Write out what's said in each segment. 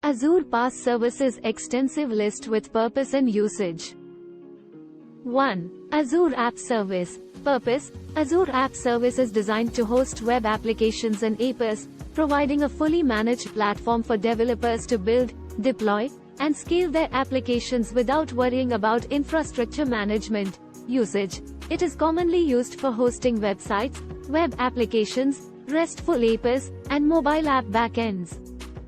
Azure PaaS services extensive list with purpose and usage. 1. Azure App Service. Purpose: Azure App Service is designed to host web applications and apps, providing a fully managed platform for developers to build, deploy, and scale their applications without worrying about infrastructure management. Usage: it is commonly used for hosting websites, web applications, RESTful APIs, and mobile app backends.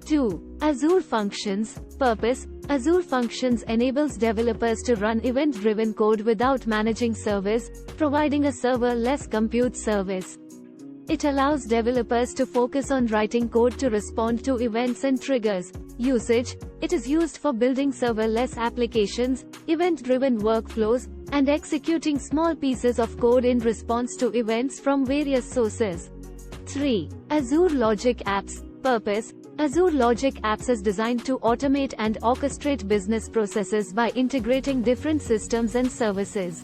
2. Azure Functions. Purpose: Azure Functions enables developers to run event-driven code without managing servers, providing a serverless compute service. It allows developers to focus on writing code to respond to events and triggers. Usage: it is used for building serverless applications, event-driven workflows, and executing small pieces of code in response to events from various sources. 3. Azure Logic Apps. Purpose: Azure Logic Apps is designed to automate and orchestrate business processes by integrating different systems and services.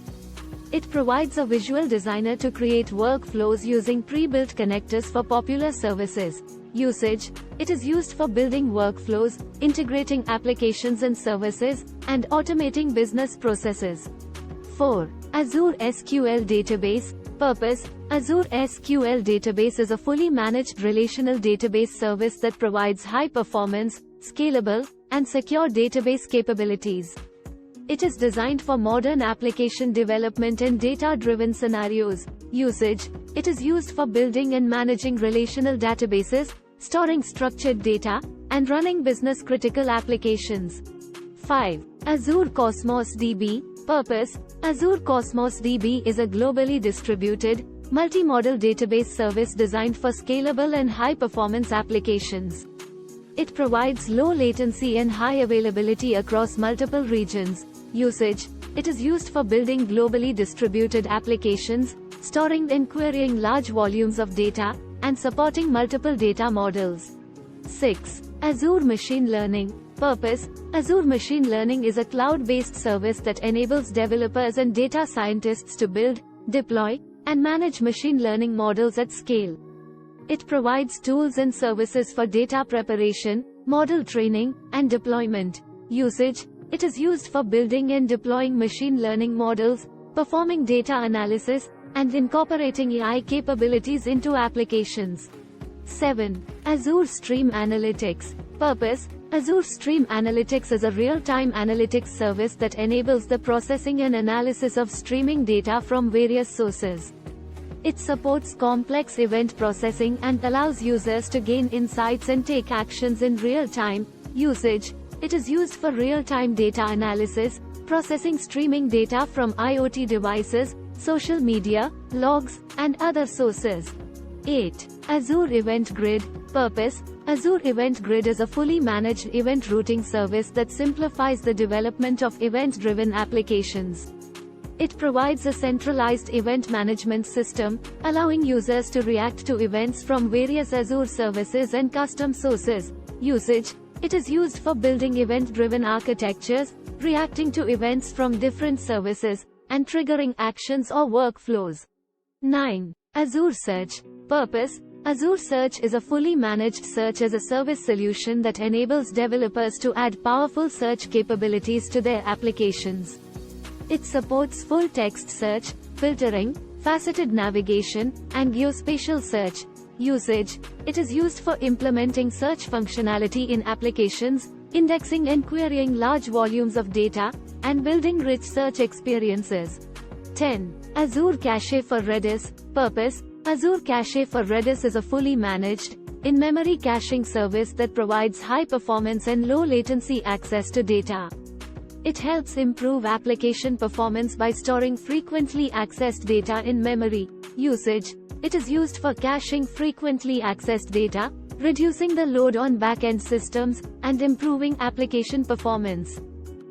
It provides a visual designer to create workflows using pre-built connectors for popular services. Usage: it is used for building workflows, integrating applications and services, and automating business processes. 4. Azure SQL Database. Purpose: Azure SQL Database is a fully managed relational database service that provides high-performance, scalable, and secure database capabilities. It is designed for modern application development and data-driven scenarios. Usage: it is used for building and managing relational databases, storing structured data, and running business-critical applications. 5. Azure Cosmos DB. Purpose: Azure Cosmos DB is a globally distributed, multi-model database service designed for scalable and high-performance applications. It provides low latency and high availability across multiple regions. Usage: it is used for building globally distributed applications, storing and querying large volumes of data, and supporting multiple data models. 6. Azure Machine Learning. Purpose: Azure Machine Learning is a cloud-based service that enables developers and data scientists to build, deploy, and manage machine learning models at scale. It provides tools and services for data preparation, model training, and deployment. Usage: it is used for building and deploying machine learning models, performing data analysis, and incorporating AI capabilities into applications. 7. Azure Stream Analytics. Purpose: Azure Stream Analytics is a real-time analytics service that enables the processing and analysis of streaming data from various sources. It supports complex event processing and allows users to gain insights and take actions in real time. Usage: it is used for real-time data analysis, processing streaming data from IoT devices, social media, logs, and other sources. 8. Azure Event Grid. Purpose: Azure Event Grid is a fully managed event routing service that simplifies the development of event-driven applications. It provides a centralized event management system, allowing users to react to events from various Azure services and custom sources. Usage: it is used for building event-driven architectures, reacting to events from different services, and triggering actions or workflows. 9. Azure Search. Purpose: Azure Search is a fully managed search as a service solution that enables developers to add powerful search capabilities to their applications. It supports full text search, filtering, faceted navigation, and geospatial search. Usage: it is used for implementing search functionality in applications, indexing and querying large volumes of data, and building rich search experiences. 10. Azure Cache for Redis. Purpose: Azure Cache for Redis is a fully managed, in-memory caching service that provides high performance and low latency access to data. It helps improve application performance by storing frequently accessed data in memory. Usage: it is used for caching frequently accessed data, reducing the load on back-end systems, and improving application performance.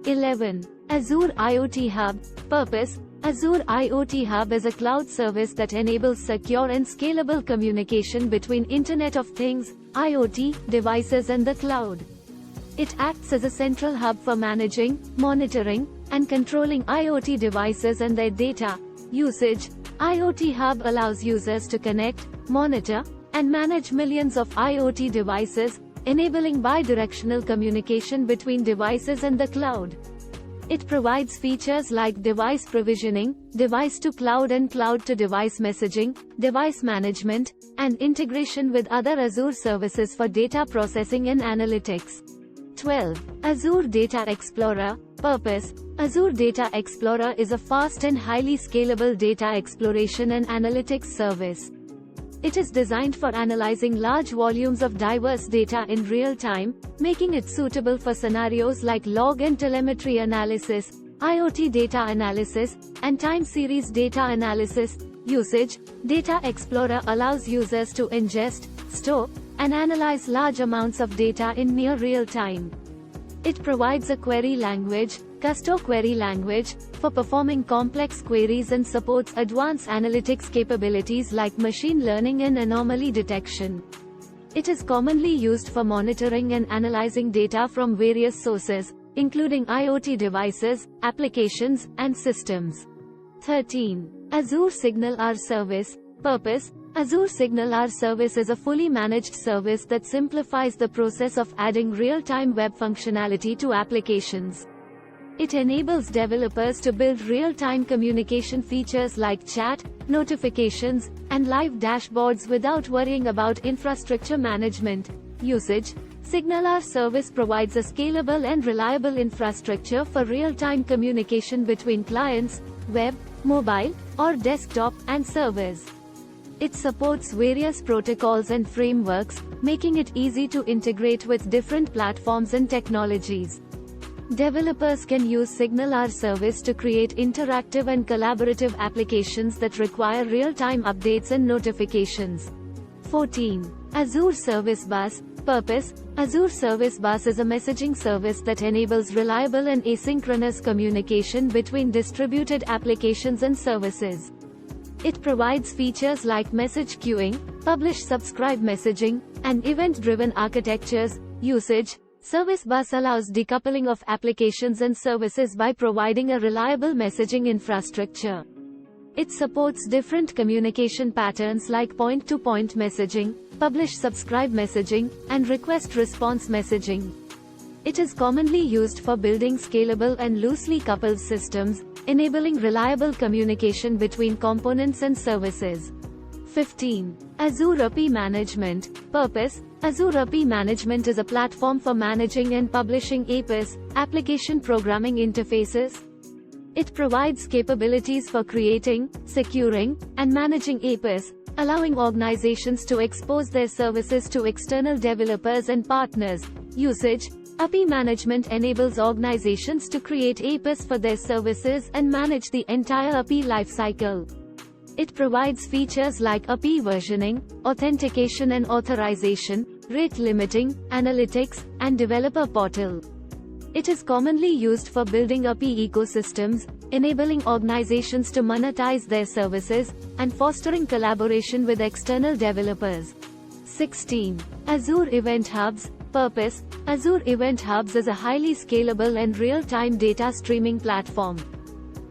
11. Azure IoT Hub. Purpose: Azure IoT Hub is a cloud service that enables secure and scalable communication between Internet of Things, IoT, devices and the cloud. It acts as a central hub for managing, monitoring, and controlling IoT devices and their data. Usage: IoT Hub allows users to connect, monitor, and manage millions of IoT devices, enabling bidirectional communication between devices and the cloud. It provides features like device provisioning, device-to-cloud and cloud-to-device messaging, device management, and integration with other Azure services for data processing and analytics. 12. Azure Data Explorer. Purpose: Azure Data Explorer is a fast and highly scalable data exploration and analytics service. It is designed for analyzing large volumes of diverse data in real time, making it suitable for scenarios like log and telemetry analysis, IoT data analysis, and time series data analysis. Usage: Data Explorer allows users to ingest, store, and analyze large amounts of data in near real time. It provides a query language, Custom Query Language, for performing complex queries and supports advanced analytics capabilities like machine learning and anomaly detection. It is commonly used for monitoring and analyzing data from various sources, including IoT devices, applications, and systems. 13. Azure SignalR Service. Purpose: Azure SignalR Service is a fully managed service that simplifies the process of adding real-time web functionality to applications. It enables developers to build real-time communication features like chat, notifications, and live dashboards without worrying about infrastructure management. Usage: SignalR Service provides a scalable and reliable infrastructure for real-time communication between clients, web, mobile, or desktop, and servers. It supports various protocols and frameworks, making it easy to integrate with different platforms and technologies. Developers can use SignalR Service to create interactive and collaborative applications that require real-time updates and notifications. 14. Azure Service Bus. Purpose: Azure Service Bus is a messaging service that enables reliable and asynchronous communication between distributed applications and services. It provides features like message queuing, publish-subscribe messaging, and event-driven architectures. Usage: Service Bus allows decoupling of applications and services by providing a reliable messaging infrastructure. It supports different communication patterns like point-to-point messaging, publish-subscribe messaging, and request-response messaging. It is commonly used for building scalable and loosely coupled systems, enabling reliable communication between components and services. 15. Azure API Management. Purpose: Azure API Management is a platform for managing and publishing APIs, application programming interfaces. It provides capabilities for creating, securing, and managing APIs, allowing organizations to expose their services to external developers and partners. Usage: API Management enables organizations to create APIs for their services and manage the entire API lifecycle. It provides features like API versioning, authentication and authorization, rate limiting, analytics, and developer portal. It is commonly used for building API ecosystems, enabling organizations to monetize their services, and fostering collaboration with external developers. 16. Azure Event Hubs. Purpose: Azure Event Hubs is a highly scalable and real-time data streaming platform.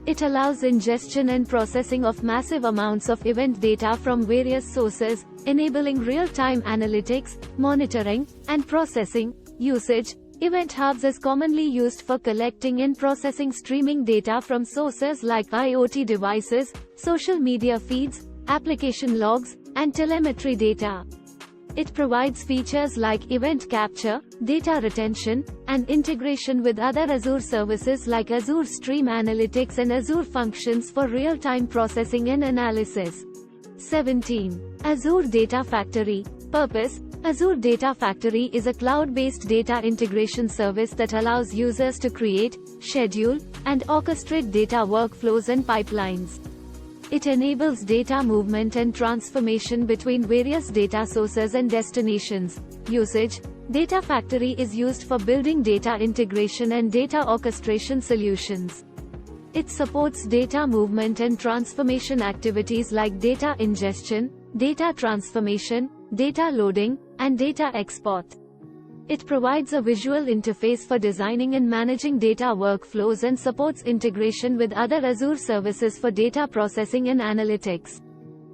It allows ingestion and processing of massive amounts of event data from various sources, enabling real-time analytics, monitoring, and processing. Usage: Event Hubs is commonly used for collecting and processing streaming data from sources like IoT devices, social media feeds, application logs, and telemetry data. It provides features like event capture, data retention, and integration with other Azure services like Azure Stream Analytics and Azure Functions for real-time processing and analysis. 17. Azure Data Factory. Purpose: Azure Data Factory is a cloud-based data integration service that allows users to create, schedule, and orchestrate data workflows and pipelines. It enables data movement and transformation between various data sources and destinations. Usage: Data Factory is used for building data integration and data orchestration solutions. It supports data movement and transformation activities like data ingestion, data transformation, data loading, and data export. It provides a visual interface for designing and managing data workflows and supports integration with other Azure services for data processing and analytics.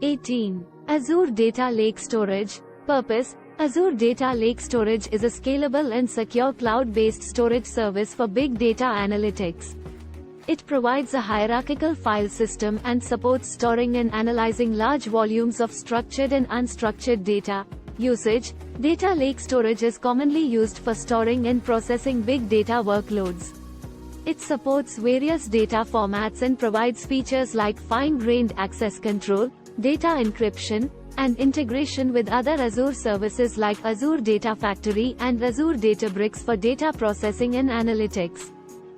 18. Azure Data Lake Storage. Purpose: Azure Data Lake Storage is a scalable and secure cloud-based storage service for big data analytics. It provides a hierarchical file system and supports storing and analyzing large volumes of structured and unstructured data. Usage: Data lake storage is commonly used for storing and processing big data workloads. It supports various data formats and provides features like fine-grained access control, data encryption, and integration with other Azure services like Azure Data Factory and Azure Databricks for data processing and analytics.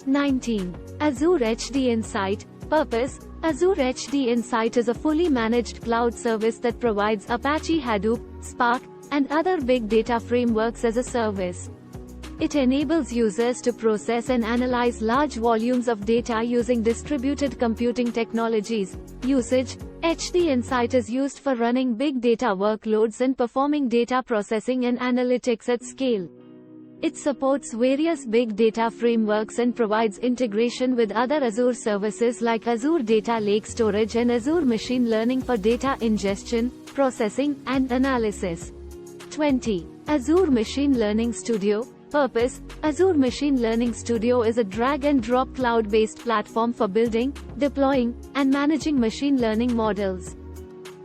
19. Azure HDInsight. Purpose: Azure HDInsight is a fully managed cloud service that provides Apache Hadoop, Spark, and other big data frameworks as a service. It enables users to process and analyze large volumes of data using distributed computing technologies. Usage: HDInsight is used for running big data workloads and performing data processing and analytics at scale. It supports various big data frameworks and provides integration with other Azure services like Azure Data Lake Storage and Azure Machine Learning for data ingestion, processing, and analysis. 20. Azure Machine Learning Studio. Purpose: Azure Machine Learning Studio is a drag-and-drop cloud-based platform for building, deploying, and managing machine learning models.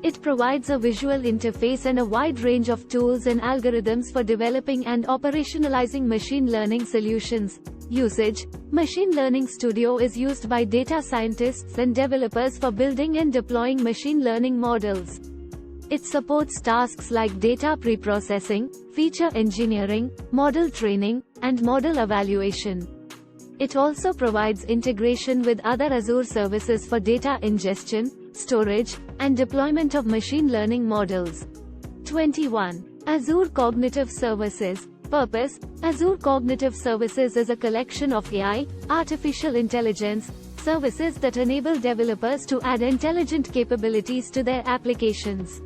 It provides a visual interface and a wide range of tools and algorithms for developing and operationalizing machine learning solutions. Usage: Machine Learning Studio is used by data scientists and developers for building and deploying machine learning models. It supports tasks like data preprocessing, feature engineering, model training, and model evaluation. It also provides integration with other Azure services for data ingestion, storage, and deployment of machine learning models. 21. Azure Cognitive Services. Purpose: Azure Cognitive Services is a collection of AI, artificial intelligence, services that enable developers to add intelligent capabilities to their applications.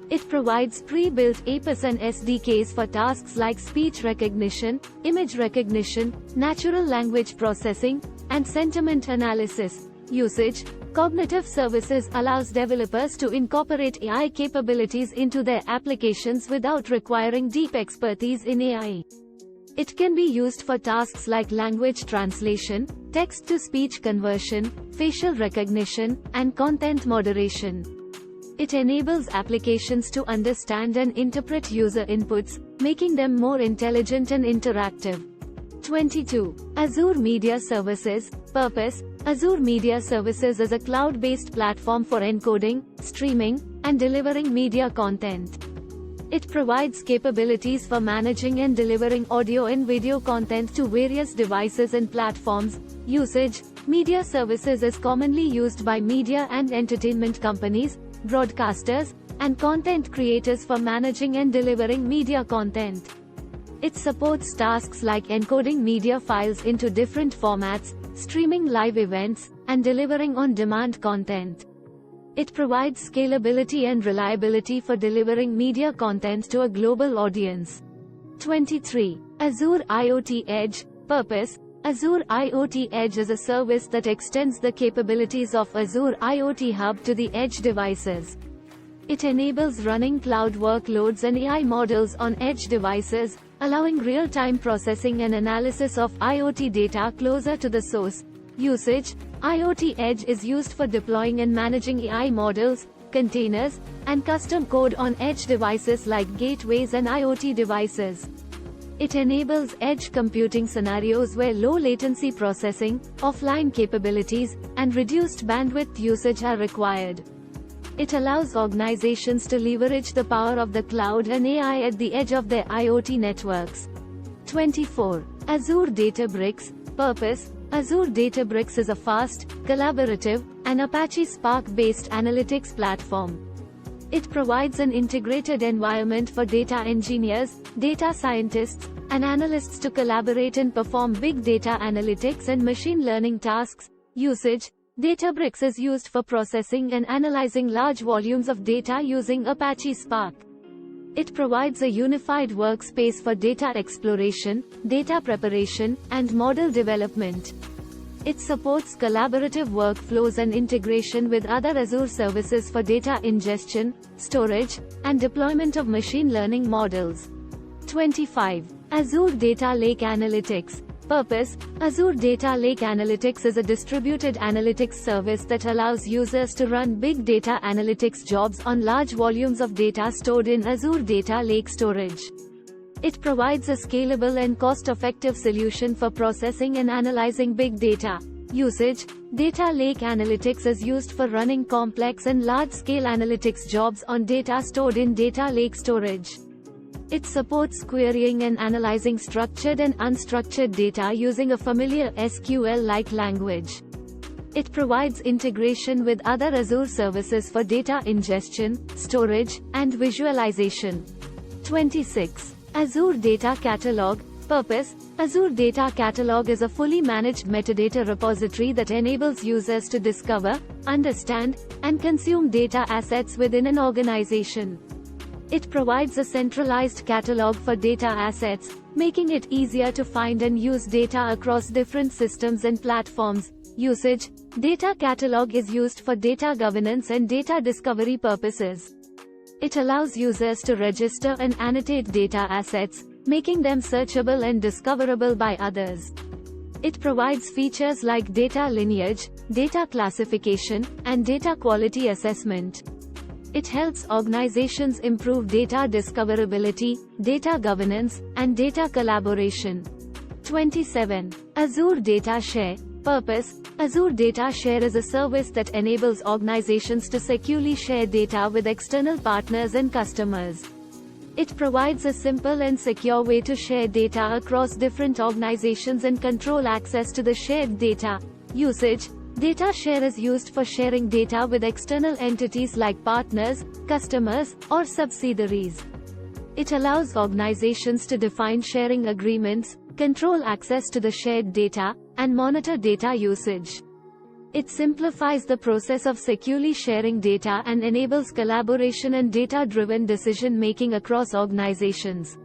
It provides pre-built APIs and SDKs for tasks like speech recognition, image recognition, natural language processing, and sentiment analysis. Usage: Cognitive Services allows developers to incorporate AI capabilities into their applications without requiring deep expertise in AI. It can be used for tasks like language translation, text-to-speech conversion, facial recognition, and content moderation. It enables applications to understand and interpret user inputs, making them more intelligent and interactive. 22. Azure Media Services. Purpose: Azure Media Services is a cloud-based platform for encoding, streaming, and delivering media content. It provides capabilities for managing and delivering audio and video content to various devices and platforms. Usage: Media Services is commonly used by media and entertainment companies, broadcasters, and content creators for managing and delivering media content. It supports tasks like encoding media files into different formats, streaming live events, and delivering on-demand content. It provides scalability and reliability for delivering media content to a global audience. 23. Azure IoT Edge. Purpose: Azure IoT Edge is a service that extends the capabilities of Azure IoT Hub to the edge devices. It enables running cloud workloads and AI models on edge devices, allowing real-time processing and analysis of IoT data closer to the source. Usage: IoT Edge is used for deploying and managing AI models, containers, and custom code on edge devices like gateways and IoT devices. It enables edge computing scenarios where low latency processing, offline capabilities, and reduced bandwidth usage are required. It allows organizations to leverage the power of the cloud and AI at the edge of their IoT networks. 24. Azure Databricks. Purpose: Azure Databricks is a fast, collaborative, and Apache Spark-based analytics platform. It provides an integrated environment for data engineers, data scientists, and analysts to collaborate and perform big data analytics and machine learning tasks. Usage: Databricks is used for processing and analyzing large volumes of data using Apache Spark. It provides a unified workspace for data exploration, data preparation, and model development. It supports collaborative workflows and integration with other Azure services for data ingestion, storage, and deployment of machine learning models. 25. Azure Data Lake Analytics. Purpose: Azure Data Lake Analytics is a distributed analytics service that allows users to run big data analytics jobs on large volumes of data stored in Azure Data Lake storage. It provides a scalable and cost-effective solution for processing and analyzing big data. Usage: Data Lake Analytics is used for running complex and large-scale analytics jobs on data stored in data lake storage. It supports querying and analyzing structured and unstructured data using a familiar SQL-like language. It provides integration with other Azure services for data ingestion, storage, and visualization. 26. Azure Data Catalog. Purpose: Azure Data Catalog is a fully managed metadata repository that enables users to discover, understand, and consume data assets within an organization. It provides a centralized catalog for data assets, making it easier to find and use data across different systems and platforms. Usage: Data Catalog is used for data governance and data discovery purposes. It allows users to register and annotate data assets, making them searchable and discoverable by others. It provides features like data lineage, data classification, and data quality assessment. It helps organizations improve data discoverability, data governance, and data collaboration. 27. Azure Data Share. Purpose: Azure Data Share is a service that enables organizations to securely share data with external partners and customers. It provides a simple and secure way to share data across different organizations and control access to the shared data. Usage: Data share is used for sharing data with external entities like partners, customers, or subsidiaries. It allows organizations to define sharing agreements, control access to the shared data, and monitor data usage. It simplifies the process of securely sharing data and enables collaboration and data-driven decision-making across organizations.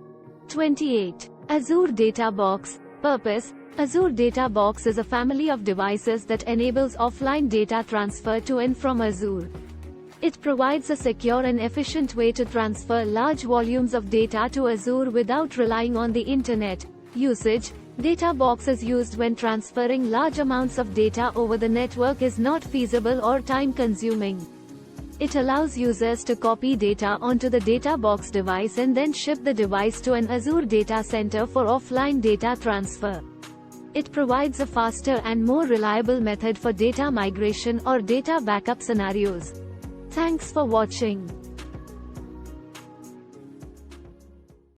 28. Azure Data Box. Purpose: Azure Data Box is a family of devices that enables offline data transfer to and from Azure. It provides a secure and efficient way to transfer large volumes of data to Azure without relying on the internet. Usage: Data Box is used when transferring large amounts of data over the network is not feasible or time-consuming. It allows users to copy data onto the Data Box device and then ship the device to an Azure data center for offline data transfer. It provides a faster and more reliable method for data migration or data backup scenarios. Thanks for watching.